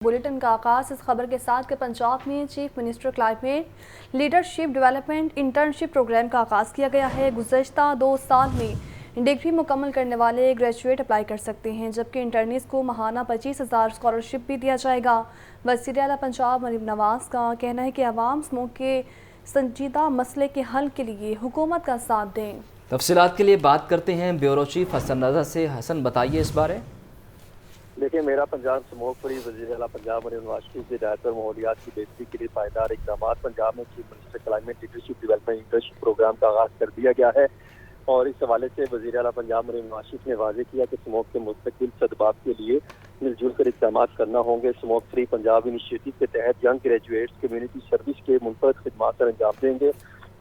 Bulletin का आगाज इस खबर के साथ कि पंजाब में chief minister climate leadership development internship programme का आगाज़ किया गया है। गुज़श्ता 2 साल में डिग्री मुकम्मल करने वाले ग्रेजुएट अप्लाई कर सकते हैं, जबकि इंटर्नीज को माहाना 25,000 स्कॉलरशिप भी दिया जाएगा। वज़ीर आला पंजाब मरीम नवाज का कहना है कि अवाम समूह के संजीदा मसले के हल के लिए हुकूमत का साथ दें। तफसीलात के लिए बात करते हैं ब्यूरो चीफ हसन रजा से। हसन, बताइए इस बारे। देखिए, मेरा पंजाब समूह पर वज़ीर आला पंजाब मरीम नवाज की हिदायत और माहौलियात की बेहतरी के लिए पायदार इक़दाम पंजाब में chief minister climate leadership development internship programme का आगाज़ कर दिया गया है। और इस हवाले से वज़ीर आला पंजाब मरीम नवाज ने वाज़ेह किया कि समूह के मुस्तकिल सदबाब के लिए मिलजुल कर इक़दाम करना होंगे। समूह फ्री पंजाब इनिशिएटिव के तहत यंग ग्रेजुएट्स कम्यूनिटी सर्विस के मुनफरद खिदमात पर अंजाम देंगे।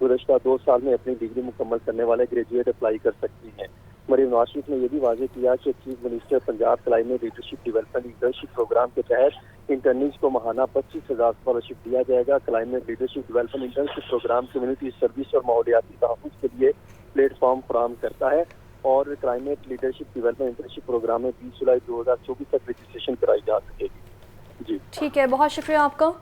गुज़श्ता 2 साल में अपनी डिग्री मुकम्मल करने वाले ग्रेजुएट अप्लाई कर सकती हैं। मरीम नवाज ने यह भी वाज़ेह किया कि chief minister Punjab climate leadership development internship programme के तहत इंटर्नीज को माहाना 25,000 स्कॉलरशिप दिया जाएगा। Climate leadership development internship programme community service और माहौलियाती तहफ़्फ़ुज़ के लिए प्लेटफॉर्म फराहम करता है और climate leadership development internship programme में 20 जुलाई 2024 तक रजिस्ट्रेशन कराई जा सकेगी। जी ठीक है, बहुत शुक्रिया आपका।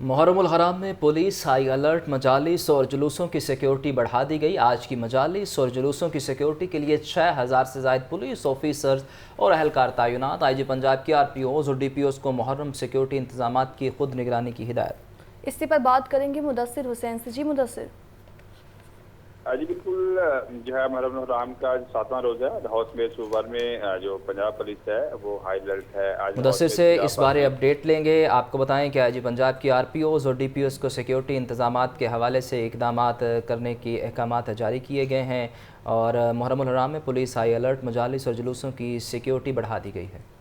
मुहर्रमुल हराम में पुलिस हाई अलर्ट, मजालिस और जुलूसों की सिक्योरिटी बढ़ा दी गई। आज की मजालिस और जुलूसों की सिक्योरिटी के लिए 6,000 से ज़ायद पुलिस ऑफिसर्स और अहलकार तैनात। IG पंजाब के RPOs और DPOs को मुहर्रम सिक्योरिटी इंतजामात की खुद निगरानी की हिदायत। इसी पर बात करेंगे मुदस्सिर हुसैन से। जी मुदस्सिर। जी बिल्कुल, जो है मुहर्रम हराम का 7वां रोज़ा है। लाहौर में सूबे में जो पंजाब पुलिस है वो हाई अलर्ट है। आज मुदस्सिर से इस बारे अपडेट लेंगे। आपको बताएं कि IG पंजाब की RPOs और DPOs को सिक्योरिटी इंतजामात के हवाले से इक़दामात करने की अहकामात जारी किए गए हैं और मुहर्रम हराम में पुलिस हाई अलर्ट, मजालिस और जुलूसों की सिक्योरिटी बढ़ा दी गई है।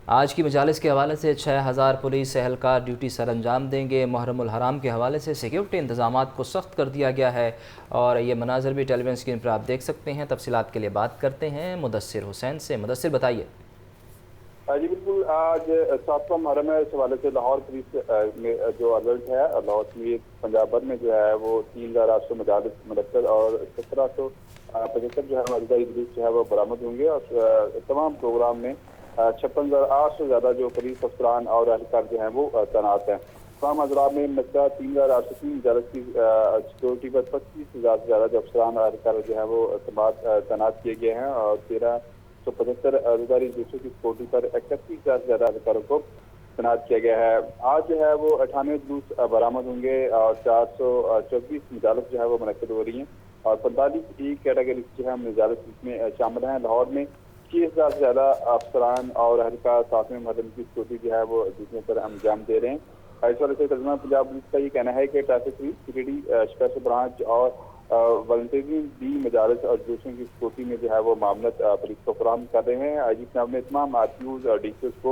आज की मजालिस के हवाले से 6,000 पुलिस एहलकार ड्यूटी सर अंजाम देंगे। मुहर्रमुल हराम के हवाले से सिक्योरिटी इंतजामात को सख्त कर दिया गया है और ये मनाजर भी टेलीविजन स्क्रीन पर आप देख सकते हैं। तफसीलात के लिए बात करते हैं मुदस्सिर हुसैन से। मुदस्सिर, बताइए। जी बिल्कुल, आज 7वां मुहर्रम है। इस हवाले से लाहौर पुलिस में जो अलर्ट है, लाहौर समेत पंजाब भर में जो है वो 3,800 मजालिस मुनक्कद और 1,775 जो है मौजूदा जुलूस जो है वो बरामद होंगे और तमाम प्रोग्राम में 56,800 से ज़्यादा जो पुलिस अफसरान और एहलकार जो हैं वो तैनात हैं। तमाम अजरा में मकदा 3,803 मजालिस की सिक्योरिटी पर 25,000 से ज़्यादा जो अफसरान और एहलकार जो है वो तैनात किए गए हैं और 1,375 आज़ादारी जुलूसों की सिक्योरिटी पर 31,000 से ज़्यादा एहलकारों को तैनात किया गया है। आज जो है वो 98 जुलूस बरामद होंगे और 424 मजालिस जो है वो मुनक्कद हो रही हैं और 45 ई कैटेगरी जो है मजालिस इसमें शामिल हैं। लाहौर में 6,000 से ज़्यादा अफसरान और एहलकार 7वें मुहर्रम की सिक्योरिटी जो है वो ड्यूटियों पर अंजाम दे रहे हैं। इस वजह से तर्जुमान पंजाब पुलिस का ये कहना है कि traffic police, security special branch और वॉलंटियरिंग दी मजालिस और जुलूसों की सिक्योरिटी में जो है वो मामलत पुलिस को फराहम कर रहे हैं। IG पंजाब ने तमाम RPOs और DPOs को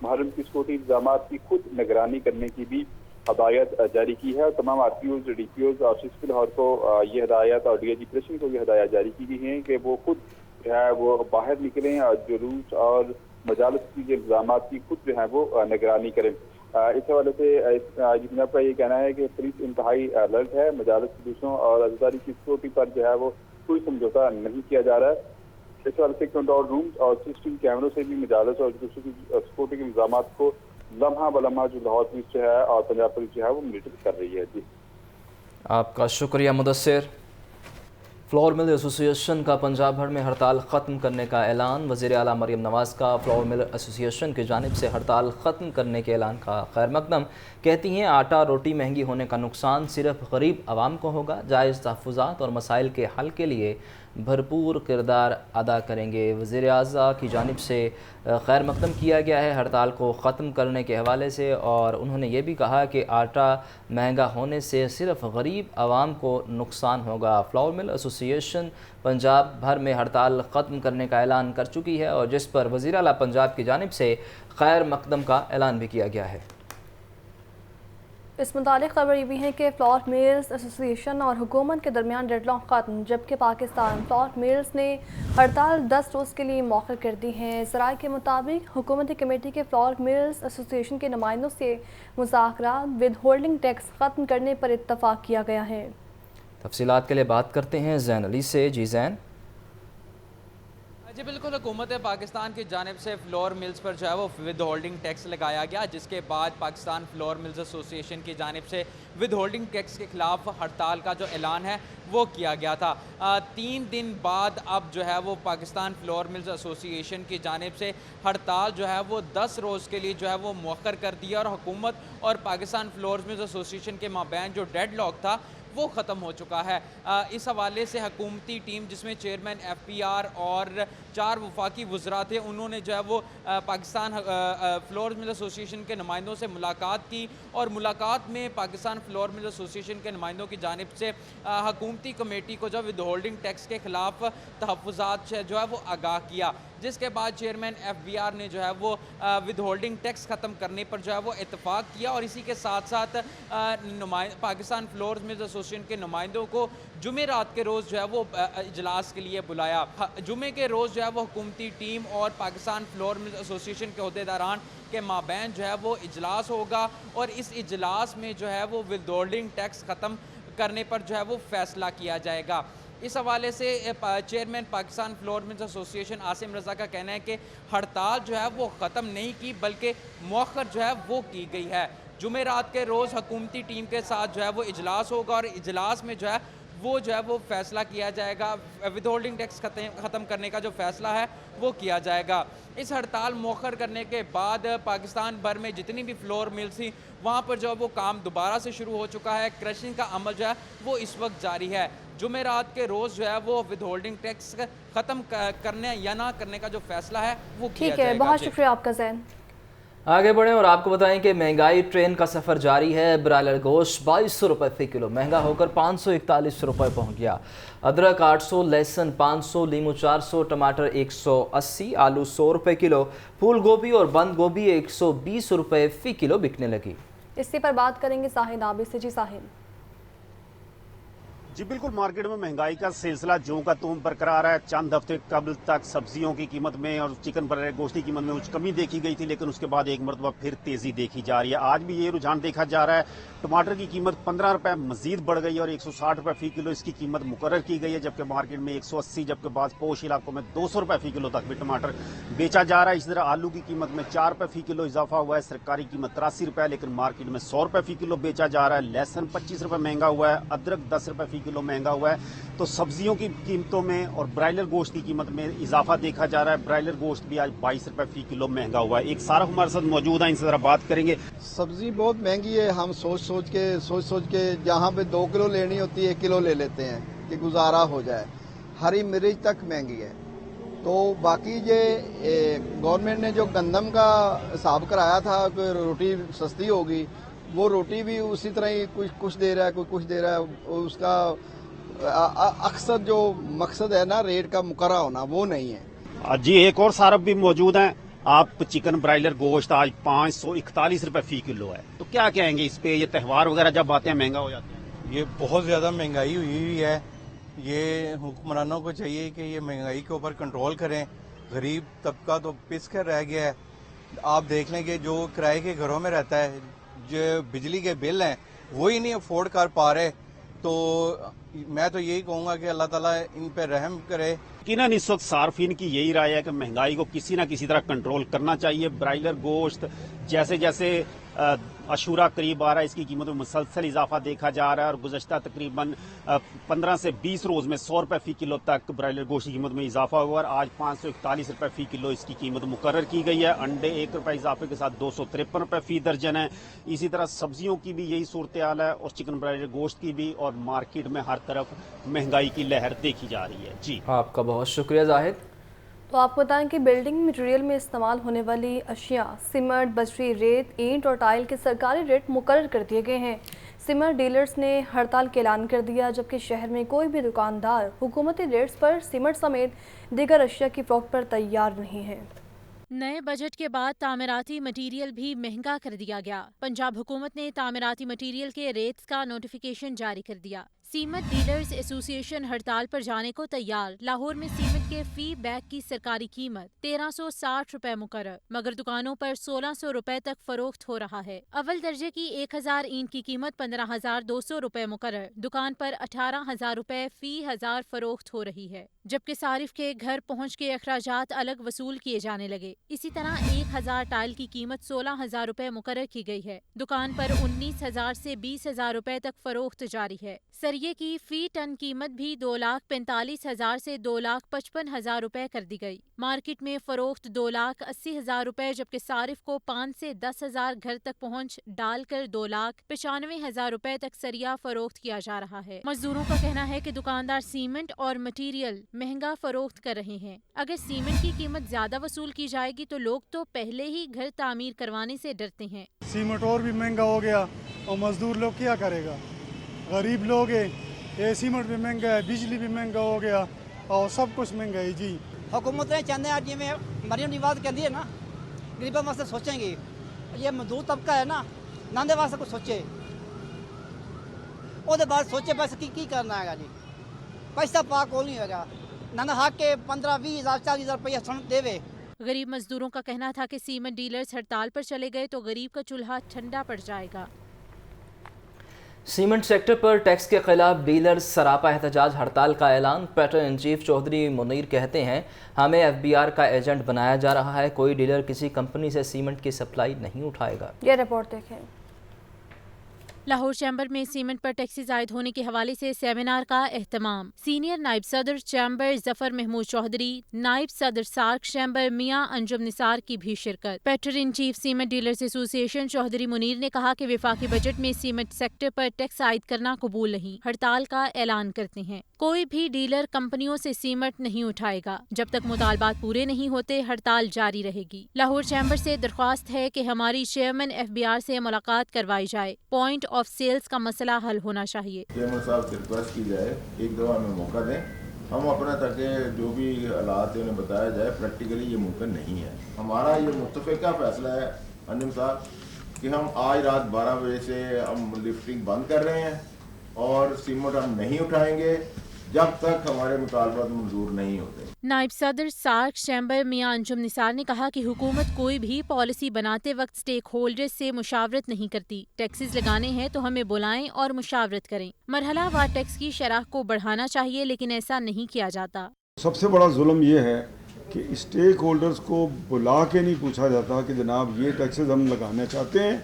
मुहर्रम की सिक्योरिटी इंतजाम की खुद निगरानी करने की भी हदायत जारी की है। तमाम RPOs, DPOs और CSP लाहौर को ये हदायत और DIG ऑपरेशन को ये हदायत जारी की गई है कि वो खुद जो है वो बाहर निकलें और जुलूस और मजालिस की जो इंतजाम की खुद जो है वो निगरानी करें। इस हवाले से IG पंजाब का ये कहना है कि पुलिस इंतहाई अलर्ट है। मजालिस, जुलूसों और आज़ादारी की सिक्योरिटी पर जो है वो कोई समझौता नहीं किया जा रहा है। इस हवाले से कंट्रोल रूम्स और CCTV कैमरों से भी मजालिस और जुलूसों की सिक्योरिटी के इंतजाम को लम्हा बलम्हा जो लाहौर पुलिस जो है और पंजाब पुलिस जो है वो मॉनिटर कर रही है। जी, आपका शुक्रिया मुदस्सिर। फ्लोर मिल एसोसिएशन का पंजाब भर में हड़ताल ख़त्म करने का ऐलान। वज़ीर आला मरीम नवाज का फ्लोर मिल एसोसिएशन की जानिब से हड़ताल ख़त्म करने के ऐलान का खैर मकदम। कहती हैं आटा रोटी महंगी होने का नुकसान सिर्फ गरीब आवाम को होगा। जायज़ तहफ़्फ़ुज़ात और मसाइल के हल के लिए भरपूर किरदार अदा करेंगे। वज़ीर आज़ा की जानिब से खैर मकदम किया गया है हड़ताल को ख़त्म करने के हवाले से और उन्होंने ये भी कहा कि आटा महंगा होने से सिर्फ गरीब आवाम को नुकसान होगा। फ्लावर मिल एसोसिएशन पंजाब भर में हड़ताल ख़त्म करने का ऐलान कर चुकी है और जिस पर वज़ीर आला पंजाब की जानिब से खैर मकदम का ऐलान भी किया गया है। इस मुतालिक खबर ये भी है कि फ्लोर मिल्स एसोसिएशन और हुकूमत के दरमियान डेडलॉक ख़त्म, जबकि पाकिस्तान फ्लोर मिल्स ने हड़ताल 10 रोज़ के लिए मौखर कर दी है। ज़राए के मुताबिक हुकूमती कमेटी के फ्लोर मिल्स एसोसिएशन के नुमाइंदों से मुज़ाकरात विद होल्डिंग टैक्स ख़त्म करने पर इत्तफ़ाक़ किया गया है। तफसीलात के लिए बात करते हैं ज़ैन अली से। जी ज़ैन। जी बिल्कुल, हुकूमत पाकिस्तान की जानिब से फ्लोर मिल्स पर जो है वो विद होल्डिंग टैक्स लगाया गया, जिसके बाद पाकिस्तान फ्लोर मिल्स एसोसिएशन की जानिब से विद होल्डिंग टैक्स के खिलाफ हड़ताल का जो ऐलान है वो किया गया था। 3 दिन बाद अब जो है वो पाकिस्तान फ्लोर मिल्स एसोसिएशन की जानिब से हड़ताल जो है वो 10 रोज़ के लिए जो है वो मौखर कर दिया, और हुकूमत और पाकिस्तान फ्लोर मिल्स एसोसिएशन के माबैन जो डेडलॉक था वो ख़त्म हो चुका है। इस हवाले से हुकूमती टीम, जिसमें चेयरमैन FPR और 4 वफाकी वज़रा थे, उन्होंने जो है वो पाकिस्तान फ्लोर मिल एसोसिएशन के नुमाइंदों से मुलाकात की, और मुलाकात में पाकिस्तान फ्लोर मिल एसोसिएशन के नुमाइंदों की जानिब से हुकूमती कमेटी को जो विद होल्डिंग टैक्स के ख़िलाफ़ तहफ़्फ़ुज़ात से जो है वो आगाह किया, जिसके बाद चेयरमैन FBR ने जो है वो विद होल्डिंग टैक्स ख़त्म करने पर जो है वो इत्तफ़ाक़ किया, और इसी के साथ साथ पाकिस्तान फ्लोर मिल एसोसिएशन के नुमाइंदों को जुमेरात के रोज़ जो है वो इजलास के लिए बुलाया। जुमे के रोज़ जो है वो हुकूमती टीम और पाकिस्तान फ्लोर मिल एसोसिएशन के अहदेदारान के माबैन जो है वो इजलास होगा, और इस इजलास में जो है वो विद होल्डिंग टैक्स ख़त्म करने पर जो है वो फ़ैसला किया जाएगा। इस हवाले से chairman Pakistan flour mills association Asim Raza का कहना है कि हड़ताल जो है वो ख़त्म नहीं की, बल्कि मौखर जो है वो की गई है। जुमेरात के रोज़ हुकूमती टीम के साथ जो है वो इजलास होगा, और इजलास में जो है वो फ़ैसला किया जाएगा, विद होल्डिंग टैक्स ख़त्म करने का जो फ़ैसला है वो किया जाएगा। इस हड़ताल मौखर करने के बाद पाकिस्तान भर में जितनी भी फ्लोर मिल्स थी वहाँ पर जो है वो काम दोबारा से शुरू हो चुका है। क्रशिंग का अमल जो है वो इस वक्त जारी है। जुमेरात के रोज़ जो है वो विद होल्डिंग टैक्स ख़त्म करने या ना करने का जो फ़ैसला है वो किया जाएगा। ठीक है, बहुत शुक्रिया आपका ज़ैन। आगे बढ़ें और आपको बताएं कि महंगाई ट्रेन का सफ़र जारी है। ब्रायलर गोश्त 2200 रुपये फ़ी किलो महंगा होकर 541 रुपये पहुँच गया। अदरक 800, लहसुन 500, लीमू 400, टमाटर 180, आलू 100 रुपये किलो, फूल गोभी और बंद गोभी 120 रुपये फ़ी किलो बिकने लगी। इसी पर बात करेंगे साहिल नाबी से। जी साहिल। जी बिल्कुल, मार्केट में महंगाई का सिलसिला ज्यों का त्यों बरकरार है। चंद हफ्ते कबल तक सब्जियों की कीमत में और चिकन ब्रायलर गोश्त की कीमत में कुछ कमी देखी गई थी, लेकिन उसके बाद एक मरतबा फिर तेजी देखी जा रही है। आज भी ये रुझान देखा जा रहा है। टमाटर की कीमत 15 रुपए मजीद बढ़ गई और 160 रुपए फी किलो इसकी कीमत मुकर्रर की गई है, जबकि मार्केट में 180, जबकि बाद पोश इलाकों में 200 रुपए फी किलो तक भी टमाटर बेचा जा रहा है। इसी तरह आलू की कीमत में 4 रुपए फी किलो इजाफा हुआ है। सरकारी कीमत 83 रुपए, लेकिन मार्केट में 100 रुपए फी किलो बेचा जा रहा है। लहसुन 25 रुपए महंगा हुआ है, अदरक 10 रुपए फी किलो महंगा हुआ है। तो सब्जियों की कीमतों में और ब्रायलर गोश्त की कीमत में इजाफा देखा जा रहा है। ब्रायलर गोश्त भी आज 22 रुपए फी किलो महंगा हुआ है। एक सारफ हमारे साथ मौजूद है, इनसे जरा बात करेंगे। सब्जी बहुत महंगी है। हम सोच के जहाँ पे 2 किलो लेनी होती है 1 किलो ले लेते हैं कि गुजारा हो जाए। हरी मिर्च तक महंगी है। तो बाकी ये गवर्नमेंट ने जो गंदम का हिसाब कराया था कि रोटी सस्ती होगी, वो रोटी भी उसी तरह ही कुछ दे रहा है, कोई कुछ दे रहा है। उसका अक्सर जो मकसद है ना रेट का मुकर्रर होना, वो नहीं है। जी एक और सारफ भी मौजूद हैं। आप चिकन ब्रायलर गोश्त आज 541 रुपए फी किलो है, तो क्या कहेंगे इस पे? ये त्यौहार वगैरह जब आते हैं महंगा हो जाता है। ये बहुत ज्यादा महंगाई हुई है। ये हुक्मरानों को चाहिए कि ये महंगाई के ऊपर कंट्रोल करें। गरीब तबका तो पिस कर रह गया है। आप देख लें कि जो किराए के घरों में रहता है, जो बिजली के बिल हैं वो ही नहीं अफोर्ड कर पा रहे। तो मैं तो यही कहूंगा कि अल्लाह ताला इन पे रहम करे। यकीनन इस वक्त सार्फिन की यही राय है कि महंगाई को किसी न किसी तरह कंट्रोल करना चाहिए। ब्रायलर गोश्त जैसे जैसे अशूरा करीब आ रहा है, इसकी कीमत में मुसलसल इजाफा देखा जा रहा है और गुज़श्ता तकरीबन 15 से 20 रोज में 100 रुपए फी किलो तक ब्रायलर गोश्त की कीमत में इजाफा हुआ और आज 541 रुपए फी किलो इसकी कीमत मुकर्रर की गई है। अंडे 1 रुपए इजाफे के साथ 253 रुपए फी दर्जन है। इसी तरह सब्जियों की भी यही सूरत हाल है और चिकन ब्रायलर गोश्त की भी, और मार्केट में हर तरफ महंगाई की लहर देखी जा रही है। जी आपका बहुत शुक्रिया जाहिद। तो आपको बताएं कि बिल्डिंग मटेरियल में इस्तेमाल होने वाली अशिया सीमेंट, बजरी, रेत, ईंट और टाइल के सरकारी रेट मुकर्रर कर दिए गए हैं। सीमेंट डीलर्स ने हड़ताल का ऐलान कर दिया, जबकि शहर में कोई भी दुकानदार हुकूमती रेट्स पर सीमेंट समेत दीगर अशिया की फरोख्त पर तैयार नहीं है। नए बजट के बाद तामीराती मटीरियल भी महंगा कर दिया गया। पंजाब हुकूमत ने तामीराती मटीरियल के रेट्स का नोटिफिकेशन जारी कर दिया। सीमेंट डीलर्स एसोसिएशन हड़ताल पर जाने को तैयार। लाहौर में सीमेंट के फी बैग की सरकारी कीमत 1360 रुपए मुकर्रर, मगर दुकानों पर 1600 रुपए तक फरोख्त हो रहा है। अव्वल दर्जे की 1000 ईंट की कीमत 15,200 रुपए मुकर्रर, दुकान पर 18,000 रुपए फी 1000 फरोख्त हो रही है, जबकि सारिफ के घर पहुँच के अखराजात अलग वसूल किए जाने लगे। इसी तरह 1000 टाइल की कीमत 16,000 रुपए मुकर्रर की गई है, दुकान पर 19,000 से 20,000 रुपए तक फरोख्त जारी है। सरिये की फी टन कीमत भी 2,45,000 से 2,55,000 रुपए कर दी गई। मार्केट में फरोख्त 2,80,000 रुपए, जबकि सारिफ को 5 से 10,000 घर तक पहुँच डालकर 2,95,000 रुपए तक सरिया फरोख्त किया जा रहा है। मजदूरों का कहना है कि दुकानदार सीमेंट और मटीरियल महंगा फरोख्त कर रहे हैं। अगर सीमेंट की कीमत ज्यादा वसूल की जाएगी तो लोग तो पहले ही घर तामीर करवाने से डरते हैं। सीमेंट और भी महंगा हो गया और मजदूर लोग क्या करेगा? गरीब लोग है, ये सीमेंट भी महंगा है, बिजली भी महंगा हो गया और सब कुछ महंगा है जी। हुकूमत ने चाहते हैं जिमें मरियम नवाज कहती है ना, गरीबों वास्ते सोचेंगे। ये मजदूर तबका है ना, नांदे वास्ते कुछ सोचे, ਉਹਦੇ ਬਾਅਦ सोचे पैसे की करना है जी। पैसा पाक को नहीं होगा, नाना हक के 15-20,000 40,000 रुपया देवे। गरीब मजदूरों का कहना था कि सीमेंट डीलर्स हड़ताल पर चले गए तो गरीब का चूल्हा ठंडा पड़ जाएगा। सीमेंट सेक्टर पर टैक्स के खिलाफ डीलर्स सरापा एहतजाज हड़ताल का ऐलान। Patron in chief Chaudhry Munir कहते हैं, हमें FBR का एजेंट बनाया जा रहा है, कोई डीलर किसी कंपनी से सीमेंट की सप्लाई नहीं उठाएगा। ये रिपोर्ट देखें। लाहौर चैम्बर में सीमेंट पर टैक्सेस आयद होने के हवाले से सेमिनार का एहतमाम। सीनियर नायब सदर चैम्बर जफर महमूद चौधरी, नायब सदर सार्क चैम्बर मियां अंजुम निसार की भी शिरकत। Patron in chief cement dealers association Chaudhry Munir ने कहा कि वफाकी बजट में सीमेंट सेक्टर पर टैक्स आयद करना कबूल नहीं, हड़ताल का ऐलान करते हैं। कोई भी डीलर कंपनियों से सीमेंट नहीं उठाएगा, जब तक मुतालबात पूरे नहीं होते हड़ताल जारी रहेगी। लाहौर चैम्बर से दरख्वास्त है कि हमारी चेयरमैन FBR से मुलाकात करवाई जाए, पॉइंट ऑफ सेल्स का मसला हल होना चाहिए। चेयरमैन साहब से रिक्वेस्ट की जाए, एक दफा हमें मौका दें, हम अपना ताकि जो भी हालात है उन्हें बताया जाए। प्रैक्टिकली ये मुमकिन नहीं है। हमारा ये मुत्तफ़िका फैसला है अंजुम साहब कि हम आज रात 12 बजे से हम लिफ्टिंग बंद कर रहे हैं और सीमेंट हम नहीं उठाएंगे जब तक हमारे मुतालबात मंजूर नहीं होते। नायब सदर सार्क चैम्बर मियां अंजुम निसार ने कहा कि हुकूमत कोई भी पॉलिसी बनाते वक्त स्टेक होल्डर्स से मुशावरत नहीं करती। टैक्सेस लगाने हैं तो हमें बुलाएं और मुशावरत करें। मरहला वार टैक्स की शरह को बढ़ाना चाहिए, लेकिन ऐसा नहीं किया जाता। सबसे बड़ा जुल्म ये है कि स्टेक होल्डर्स को बुला के नहीं पूछा जाता कि जनाब ये टैक्सेस हम लगाना चाहते हैं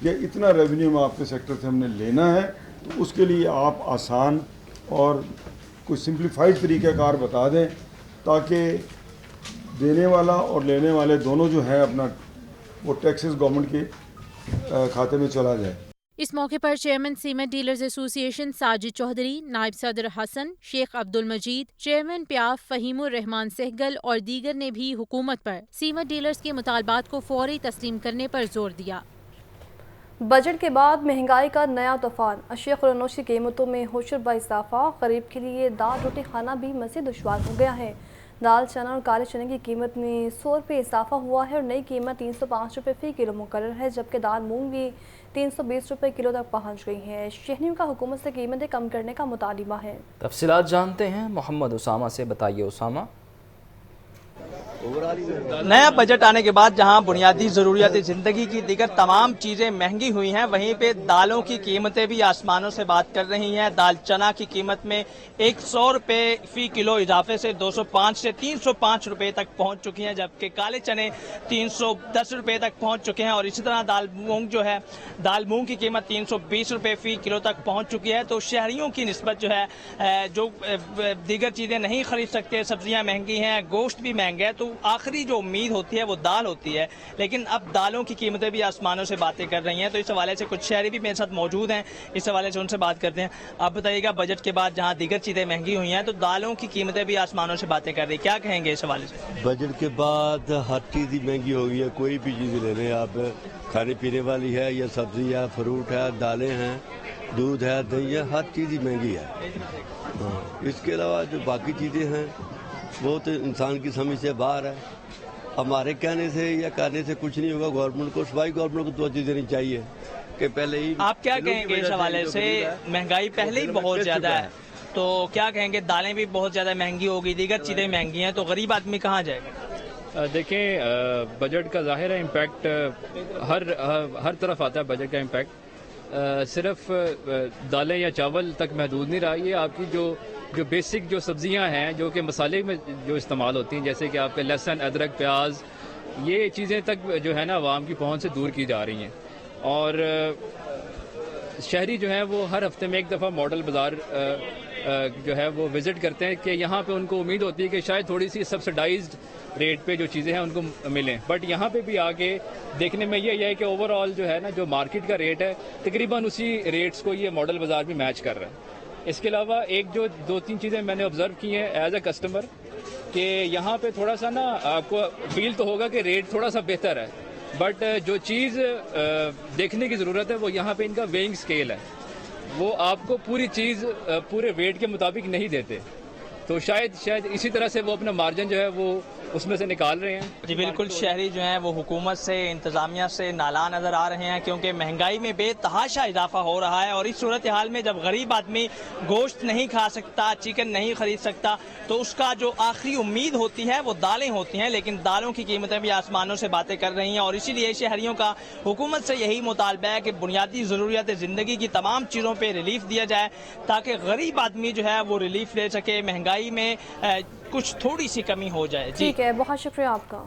या इतना रेवेन्यू में आपके सेक्टर से हमने लेना है, तो उसके लिए आप आसान और कुछ सिंप्लीफाइड तरीक़ाकार बता दें ताकि देने वाला और लेने वाले दोनों जो है अपना वो टैक्सेस गवर्नमेंट के खाते में चला जाए। इस मौके पर chairman cement dealers association Sajid Chaudhry, नायब सदर हसन, शेख अब्दुल मजीद, चेयरमैन प्याफ फहीमुर रहमान सहगल और दीगर ने भी हुकूमत पर सीमेंट डीलर्स के मुतालबात को फौरी तस्लीम करने पर जोर दिया। बजट के बाद महंगाई का नया तूफान। अशिया खुरानोश की कीमतों में होशरबा इजाफा। गरीब के लिए दाल रोटी खाना भी मज़ीद दुश्वार हो गया है। दाल चना और काले चने की कीमत में 100 रुपये इजाफा हुआ है और नई कीमत 305 रुपये फ़ी किलो मुकर्रर है, जबकि दाल मूंग भी 320 रुपये किलो तक पहुँच गई है। शहरियों का हुकूमत से कीमतें कम करने का मुतालिबा है। तफसीलात जानते हैं मोहम्मद उसामा से। बताइए उसामा। नया बजट आने के बाद जहां बुनियादी ज़रूरियात ज़िंदगी की दीगर तमाम चीज़ें महंगी हुई हैं, वहीं पे दालों की कीमतें भी आसमानों से बात कर रही हैं। दाल चना की कीमत में 100 रुपये फ़ी किलो इजाफे से 205 से 305 रुपये तक पहुंच चुकी हैं, जबकि काले चने 310 रुपये तक पहुंच चुके हैं। और इसी तरह दाल मूंग की कीमत 320 रुपये फ़ी किलो तक पहुँच चुकी है। तो शहरियों की निस्बत जो है, जो दीगर चीज़ें नहीं खरीद सकते, सब्जियाँ महंगी हैं, गोश्त भी महंगा है, तो आखिरी जो उम्मीद होती है वो दाल होती है। लेकिन अब दालों की कीमतें भी आसमानों से बातें कर रही हैं। तो इस हवाले से कुछ शहरी भी मेरे साथ मौजूद हैं, इस हवाले से उनसे बात करते हैं। आप बताइएगा, बजट के बाद जहां दीगर चीज़ें महंगी हुई हैं, तो दालों की कीमतें भी आसमानों से बातें कर रही हैं, क्या कहेंगे इस हवाले से? बजट के बाद हर चीज़ ही महंगी हो गई है। कोई भी चीज़ ले लें आप, खाने पीने वाली है या सब्जी है, फ्रूट है, दालें हैं, दूध है, दही है, हर चीज़ ही महंगी है। इसके अलावा जो बाकी चीज़ें हैं वो तो इंसान की समझ से बाहर है। हमारे कहने से या करने से कुछ नहीं होगा। गवर्नमेंट को, सवाई गवर्नमेंट को तवज्जो देनी चाहिए کہ پہلے ہی آپ کیا کہیں گے اس حوالے سے؟ مہنگائی پہلے ہی بہت زیادہ ہے تو کیا کہیں گے؟ دالیں بھی بہت زیادہ مہنگی ہو گئی، دیگر چیزیں مہنگی ہیں، تو غریب آدمی کہاں جائے گا؟ دیکھیں بجٹ کا ظاہر ہے امپیکٹ ہر طرف آتا ہے بجٹ کا امپیکٹ، صرف دالیں یا چاول تک محدود نہیں رہا، یہ آپ کی جو بیسک جو سبزیاں ہیں جو کہ مسالے میں جو استعمال ہوتی ہیں، جیسے کہ آپ کے لہسن، ادرک، پیاز، یہ چیزیں تک جو ہے نا عوام کی پہنچ سے دور کی جا رہی ہیں. اور شہری جو ہیں وہ ہر ہفتے میں ایک دفعہ ماڈل بازار جو ہے وہ وزٹ کرتے ہیں کہ یہاں پہ ان کو امید ہوتی ہے کہ شاید تھوڑی سی سبسڈائزڈ ریٹ پہ جو چیزیں ہیں ان کو ملیں، بٹ یہاں پہ بھی آگے دیکھنے میں یہ ہے کہ اوور آل جو ہے نا جو مارکیٹ کا ریٹ ہے تقریباً اسی ریٹس کو یہ ماڈل بازار بھی میچ کر رہا ہے. اس کے علاوہ ایک جو 2-3 چیزیں میں نے آبزرو کی ہیں ایز اے کسٹمر کہ یہاں پہ تھوڑا سا نا آپ کو فیل تو ہوگا کہ ریٹ تھوڑا سا بہتر ہے، بٹ جو چیز دیکھنے کی ضرورت ہے وہ یہاں پہ ان کا ویئنگ اسکیل ہے، وہ آپ کو پوری چیز پورے ویٹ کے مطابق نہیں دیتے، تو شاید اسی طرح سے وہ اپنا مارجن جو ہے وہ اس میں سے نکال رہے ہیں. جی بالکل، شہری جو ہیں وہ حکومت سے، انتظامیہ سے نالاں نظر آ رہے ہیں کیونکہ مہنگائی میں بے تحاشا اضافہ ہو رہا ہے، اور اس صورتحال میں جب غریب آدمی گوشت نہیں کھا سکتا، چکن نہیں خرید سکتا، تو اس کا جو آخری امید ہوتی ہے وہ دالیں ہوتی ہیں، لیکن دالوں کی قیمتیں بھی آسمانوں سے باتیں کر رہی ہیں. اور اسی لیے شہریوں کا حکومت سے یہی مطالبہ ہے کہ بنیادی ضروریات زندگی کی تمام چیزوں پہ ریلیف دیا جائے تاکہ غریب آدمی جو ہے وہ ریلیف لے سکے، مہنگائی میں کچھ تھوڑی سی کمی ہو جائے. ٹھیک ہے، بہت شکریہ آپ کا.